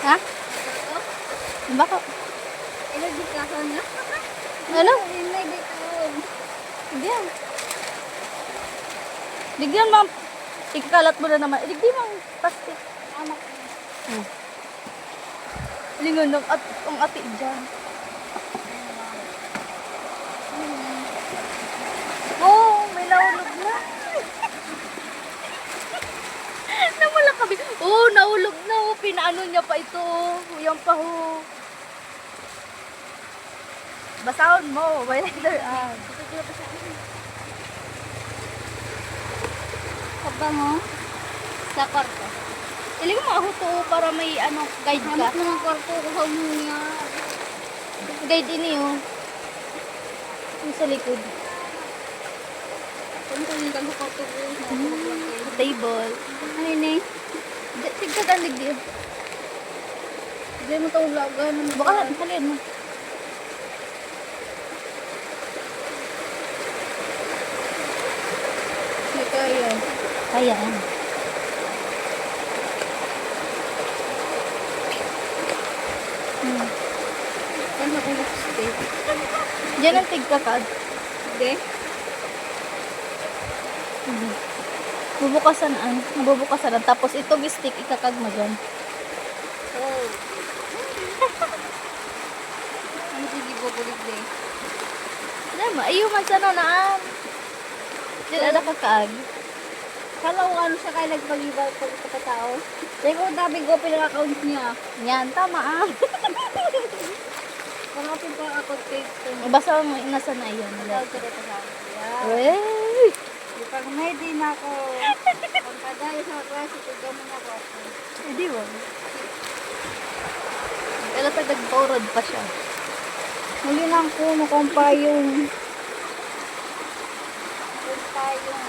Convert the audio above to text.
Ha? Bako. Ilo di kaso niya. Ano? Hindi di kaon. Digyan. Digyan, ma'am. Ikakalat mo na naman. Digyan, ma'am. Plastic. Anak. Lingon ng ang ati dyan. Oh, may nahulog na. Namala kami. Oh, nahulog na. Oh, pinaano niya pa ito. Yung paho. Basahon mo. By letter A. Kabango. Sa kwarto. Iling mo ako to para may ano, guide ka. Hanap mo ng kwarto ko sa niya. Guide ini oh. Yung sa likod. Kung kunin ka sa kwarto ko. Table. Ano yun eh? Tigkagandig diyo. Hindi mo ito ulagan. Baka halin mo. Hindi kaya. Kaya. Saan ako mag-stay? Diyan ang tigkakad. Hindi. Bubukasan ang, nabubukasan ang. Tapos itong stick, ikakag mo dyan. Oh. Ano sige po kulit eh? Alam mo, ayaw man sana naan. Diyan ada kakaag. Kala ko ano siya kaya nagpag-iba pag tao. Dahil ko dabi ko pinaka-account niya. Yan, tama ah. Kung ako pinaka-account cake ko. Basta mo, nasa na iyan. Tawag ko dito sa akin. Wey! Di pag may din ako. Kung kadayo sa klase, tigaman ako. Hindi mo. Kaya sa nag-borrowed pa siya. Muli lang ko, makumpa yung... Kumpa yung...